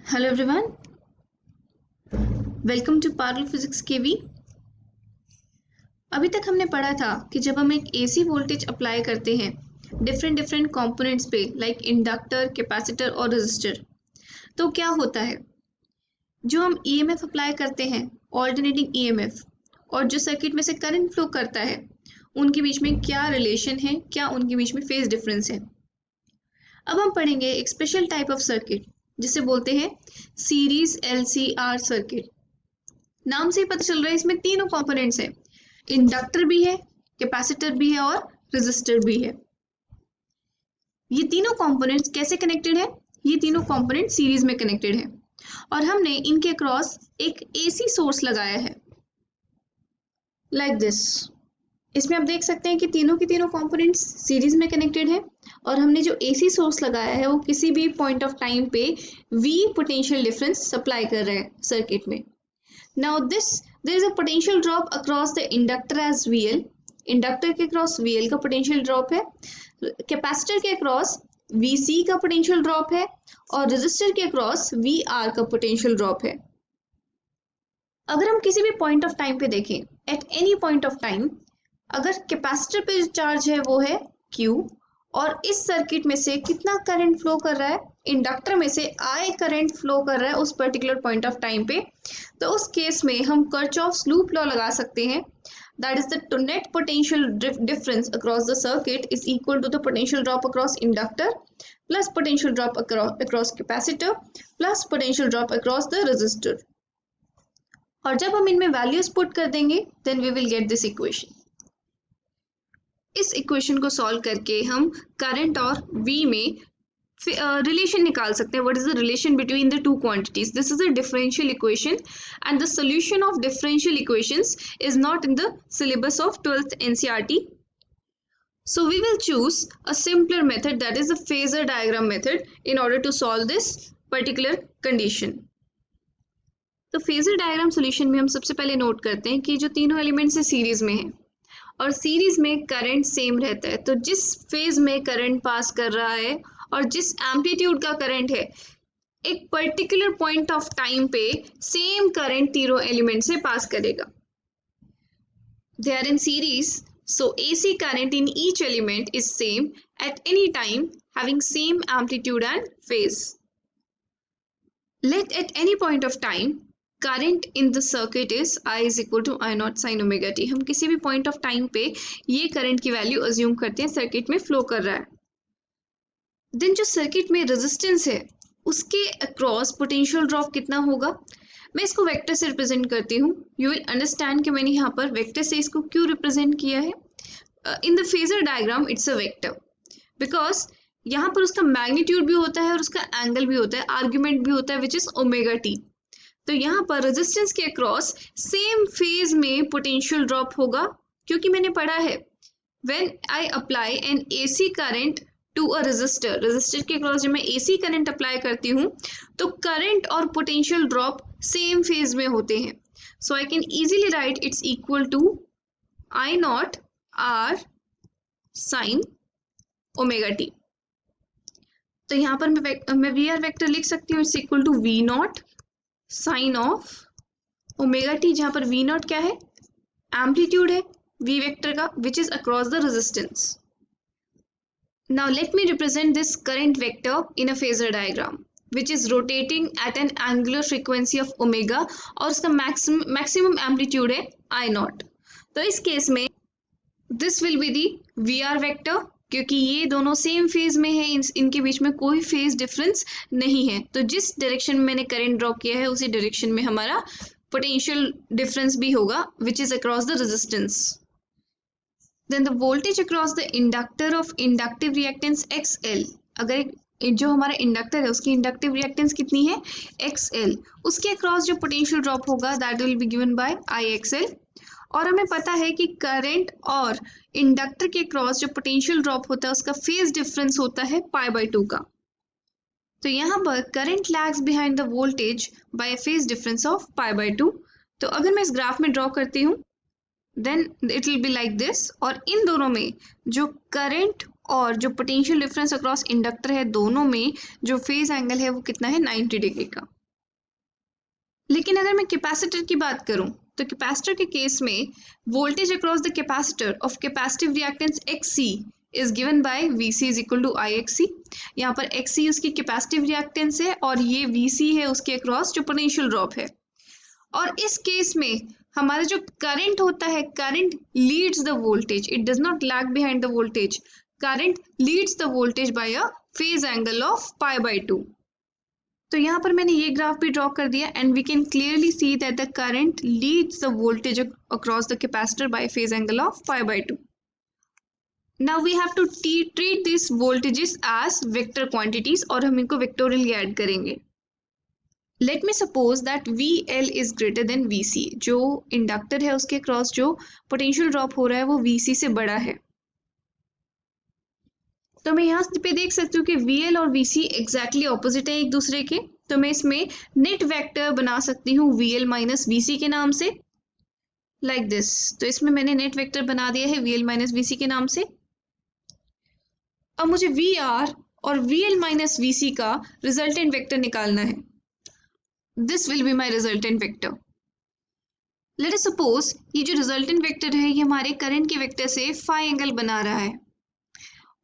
Hello everyone, welcome to Parul physics KV. अभी तक हमने पढ़ा था कि जब हम एक एसी वोल्टेज अप्लाई करते हैं डिफरेंट कंपोनेंट्स पे लाइक इंडक्टर, कैपेसिटर और रेजिस्टर, तो क्या होता है। जो हम ईएमएफ अप्लाई करते हैं, ऑल्टरनेटिंग ईएमएफ, और जो सर्किट में से करंट फ्लो करता है, उनके बीच में क्या रिलेशन है, क्या उनके बीच में फेज डिफरेंस है। अब हम पढ़ेंगे एक स्पेशल टाइप ऑफ सर्किट जिसे बोलते हैं सीरीज एलसीआर सर्किट। नाम से ही पता चल रहा है इसमें तीनों कंपोनेंट्स हैं, इंडक्टर भी है, कैपेसिटर भी है और रेजिस्टर भी है। ये तीनों कंपोनेंट्स कैसे कनेक्टेड है? ये तीनों कंपोनेंट सीरीज में कनेक्टेड है और हमने इनके क्रॉस एक एसी सोर्स लगाया है लाइक दिस। इसमें आप देख सकते हैं कि तीनों के तीनों कंपोनेंट्स सीरीज में कनेक्टेड है और हमने जो एसी सोर्स लगाया है वो किसी भी पॉइंट ऑफ टाइम पे V पोटेंशियल डिफरेंस सप्लाई कर रहा है सर्किट में। Now there is a potential drop across the inductor as VL. Inductor के क्रॉस VL का पोटेंशियल ड्रॉप है, कैपेसिटर के क्रॉस VC का पोटेंशियल ड्रॉप है और रेजिस्टर के क्रॉस VR का पोटेंशियल ड्रॉप है। अगर हम किसी भी पॉइंट ऑफ टाइम पे देखें, at any point of time, अगर कैपेसिटर पे जो चार्ज है वो है Q और इस सर्किट में से कितना करंट फ्लो कर रहा है, इंडक्टर में से I करंट फ्लो कर रहा है उस पर्टिकुलर पॉइंट ऑफ टाइम पे, तो उस केस में हम किरचॉफ्स लूप लॉ लगा सकते हैं। That is the net potential difference across the circuit is equal to the potential drop across inductor plus potential drop across capacitor plus potential drop across the resistor. और जब हम इनमें values put कर देंगे then we will get this equation. इस equation को solve करके हम करंट और V में रिलेशन निकाल सकते हैं। What is the relation between the two quantities? This is a differential equation and the solution of differential equations is not in the syllabus of 12th NCERT. So we will choose a simpler method, that is the phasor diagram method, in order to solve this particular condition. तो phasor diagram solution में हम सबसे पहले note करते हैं कि जो तीनों एलिमेंट्स है सीरीज में है और सीरीज में करंट सेम रहता है, तो जिस फेज में करंट पास कर रहा है और जिस एम्पलीट्यूड का करंट है, एक पर्टिकुलर पॉइंट ऑफ टाइम पे सेम करंट तीनों एलिमेंट से पास करेगा। They are in series, so AC current in each element is same at any time having same amplitude and phase. Let at any point of time current in the circuit is I is equal to I naught sin omega t. हम किसी भी point of time पे ये current की value assume करते हैं circuit में flow कर रहा है। देन जो सर्किट में रेजिस्टेंस है उसके अक्रॉस पोटेंशियल ड्रॉप कितना होगा, मैं इसको वेक्टर से रिप्रेजेंट करती हूँ। यू विल अंडरस्टैंड कि मैंने यहाँ पर वेक्टर से इसको क्यों रिप्रेजेंट किया है। In the phasor diagram it's a vector because यहाँ पर उसका मैग्नीट्यूड भी होता है और उसका एंगल भी होता है, आर्ग्यूमेंट भी होता है विच इज ओमेगा टी। तो यहाँ पर रेजिस्टेंस के अक्रॉस सेम फेज में पोटेंशियल ड्रॉप होगा, क्योंकि मैंने पढ़ा है when I apply an AC current to a resistor, resistor के अक्रॉस जब मैं AC करंट अप्लाई करती हूँ तो करंट और पोटेंशियल ड्रॉप सेम फेज में होते हैं। So I can easily write it's equal to I nought R sine omega t. तो यहाँ पर मैं VR वेक्टर लिख सकती हूँ, it's equal to V nought sine of omega t, जहां पर V नॉट क्या है, एम्पलीट्यूड है V वेक्टर का विच is across the resistance. Now let me represent this current vector in a phasor diagram which is rotating at N angular frequency of omega और उसका maximum amplitude है I not. तो इस case में this will be the VR vector, क्योंकि ये दोनों same phase में है, इनके बीच में कोई फेज डिफरेंस नहीं है। तो जिस डायरेक्शन में मैंने करंट ड्रॉ किया है उसी डायरेक्शन में हमारा पोटेंशियल डिफरेंस भी होगा which is across the resistance. Then the voltage across the inductor of inductive reactance XL, अगर जो हमारा इंडक्टर है उसकी इंडक्टिव रिएक्टेंस कितनी है XL, उसके अक्रॉस जो पोटेंशियल ड्रॉप होगा that will be given by IXL। और हमें पता है कि करंट और इंडक्टर के क्रॉस जो पोटेंशियल ड्रॉप होता है उसका फेज डिफरेंस होता है π/2 का। तो यहाँ पर current lags behind the voltage by phase difference of π/2। तो अगर मैं इस ग्राफ में ड्रॉ करती हूँ then it will be like this, और इन दोनों में जो करंट और जो पोटेंशियल डिफरेंस अक्रॉस इंडक्टर है दोनों में जो फेज एंगल है वो कितना है 90 डिग्री का। लेकिन अगर मैं कैपेसिटर की बात करूं तो कैपेसिटर के केस में voltage across the capacitor of capacitive reactance XC is given by VC is equal to IXC। यहाँ पर XC उसकी कैपेसिटिव रिएक्टेंस है और ये VC है उसके अक्रॉस जो पोटेंशियल ड्रॉप है। और इस केस में हमारा जो करंट होता है, current leads the voltage, it does not lag behind the voltage, current leads the voltage by a phase angle of π/2। तो यहाँ पर मैंने ये ग्राफ भी ड्रॉ कर दिया and we can clearly see that the current leads the voltage across the capacitor by phase angle of π/2। Now we have to treat this voltages as vector quantities और हम इनको वेक्टोरियली ऐड करेंगे। Let me suppose that VL is greater than VC, जो inductor है उसके cross जो potential drop हो रहा है वो VC से बड़ा है। तो मैं यहाँ पे देख सकती हूँ कि VL और VC एग्जैक्टली ऑपोजिट है एक दूसरे के, तो मैं इसमें नेट वेक्टर बना सकती हूँ VL माइनस VC के नाम से, लाइक दिस। तो इसमें मैंने नेट वेक्टर बना दिया है VL माइनस VC के नाम से। अब मुझे VR और VL माइनस VC का रिजल्टेंट वेक्टर निकालना है। This will be my resultant vector. Let us suppose ये जो रिजल्टेंट वेक्टर है ये हमारे करंट के वेक्टर से फाई एंगल बना रहा है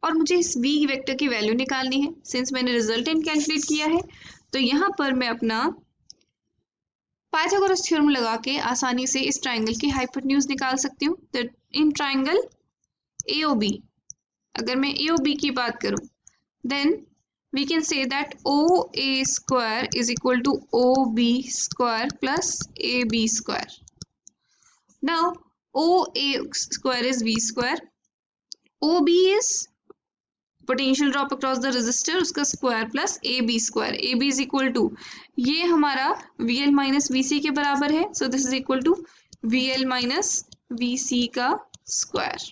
और मुझे इस V वेक्टर की वैल्यू निकालनी है। सिंस मैंने रिजल्टेंट कैलकुलेट किया है तो यहाँ पर मैं अपना पाइथागोरस थ्योरम लगा के आसानी से इस ट्राइंगल की हाइपोटेन्यूज निकाल सकती हूँ। तो इन ट्राइंगल AOB, अगर मैं AOB की बात करूँ then we can say that OA square is equal to OB square plus AB square. Now OA square is V square, OB is potential drop across the resistor उसका square plus AB square, AB is equal to ये हमारा VL minus VC के बराबर है, so this is equal to VL minus VC का square.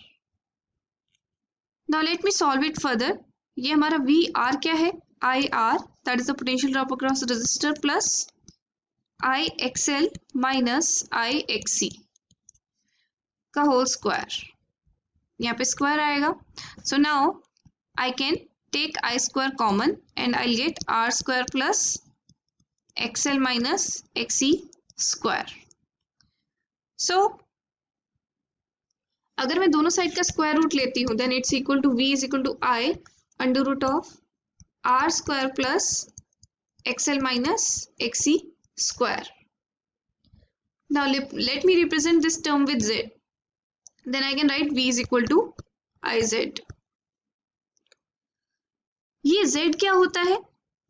Now let me solve it further. ये हमारा VR क्या है, IR that is the potential drop across the resistor plus IXL minus IXC का whole square, यहाँ पे square आएगा। So now I can take I square common and I'll get R square plus XL minus XC square. So अगर मैं दोनों side का square root लेती हूँ then it's equal to V is equal to I under root of R square plus XL minus XC square. Now let me represent this term with Z. Then I can write V is equal to IZ. ये Z क्या होता है,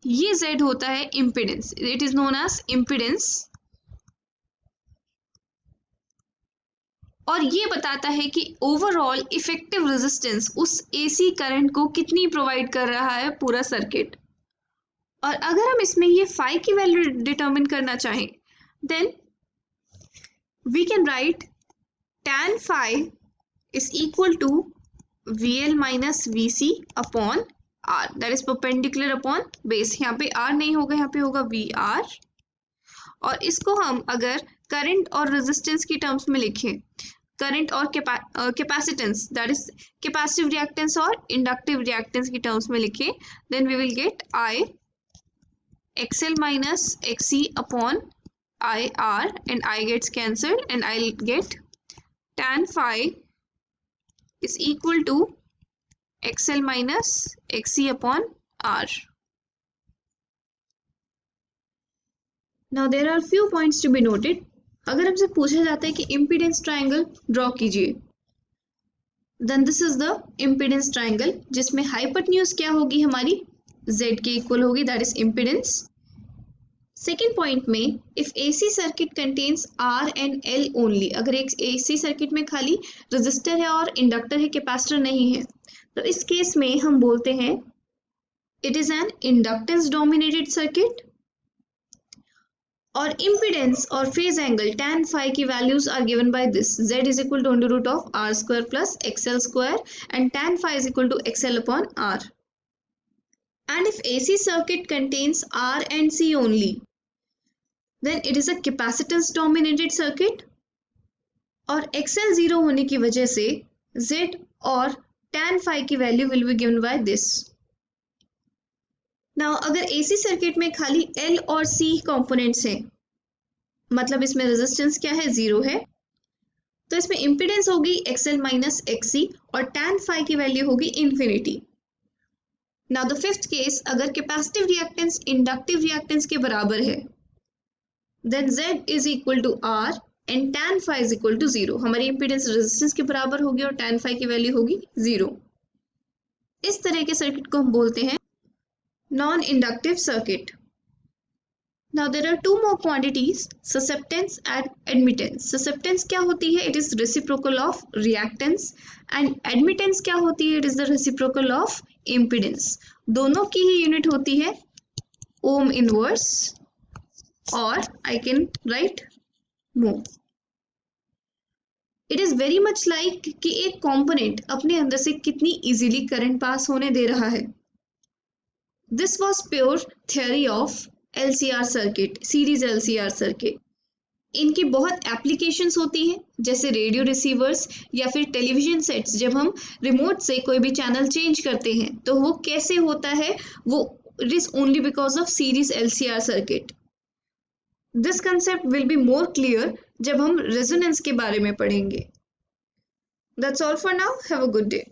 ये Z होता है impedance, it is known as impedance, और ये बताता है कि ओवरऑल इफेक्टिव रेजिस्टेंस उस AC करंट को कितनी प्रोवाइड कर रहा है पूरा सर्किट। और अगर हम इसमें ये फाई की वैल्यू डिटरमिन करना चाहें then we can write tan phi is equal to VL minus VC upon R, that is perpendicular upon base। यहाँ पे R नहीं होगा, यहाँ पे होगा VR, और इसको हम अगर करंट और रेजिस्टेंस की टर्म्स में लिखें, करंट और capacitance that is capacitive reactance और इंडक्टिव रिएक्टेंस की टर्म्स में लिखें then we will get I XL minus XC upon IR and I gets cancelled and I'll get tan phi is equal to XL minus XC upon R. Now there are few points to be noted. अगर हमसे पूछा जाता है कि impedance triangle draw कीजिए then this is the impedance triangle जिसमें hypotenuse क्या होगी हमारी Z के इक्वल होगी, that is impedance. Second point में if AC circuit contains R and L only, अगर एक AC सर्किट में खाली रेजिस्टर है और इंडक्टर है, कैपेसिटर नहीं है, तो इस केस में हम बोलते हैं it is an inductance dominated circuit. और इम्पीडेंस और फेज एंगल tan phi की values are given by this, Z is equal to under root of R square plus XL square and tan phi is equal to XL upon R। And if AC circuit contains R and C only, then it is a capacitance dominated circuit, और XL 0 होने की वजह से Z और tan phi की value will be given by this. Now अगर AC circuit में खाली L और C कंपोनेंट्स हैं मतलब इसमें रेजिस्टेंस क्या है, 0 है, तो इसमें इम्पीडेंस होगी XL माइनस XC और tan phi की वैल्यू होगी infinity. Now the fifth case, अगर कैपेसिटिव रिएक्टेंस इंडक्टिव रिएक्टेंस के बराबर है, then Z is equal to R and tan phi is equal टू 0। हमारी इम्पीडेंस रेजिस्टेंस के बराबर होगी और tan phi की वैल्यू होगी 0। इस तरह के सर्किट को हम बोलते हैं non inductive circuit. Now there are two more quantities, susceptance and admittance. Susceptance क्या होती है? It is reciprocal of reactance and admittance क्या होती है? It is the reciprocal of impedance. दोनों की ही यूनिट होती है ओम इनवर्स, और I can write mho. It is very much like कि एक component अपने अंदर से कितनी easily करंट पास होने दे रहा है। This was pure theory of LCR circuit, series LCR circuit. इनकी बहुत एप्लीकेशंस होती हैं, जैसे रेडियो रिसीवर्स या फिर टेलीविजन सेट्स। जब हम रिमोट से कोई भी चैनल चेंज करते हैं तो वो कैसे होता है, वो it is only because of series LCR circuit. This concept will be more clear जब हम रेजोनेंस के बारे में पढ़ेंगे। That's all for now, have a good day.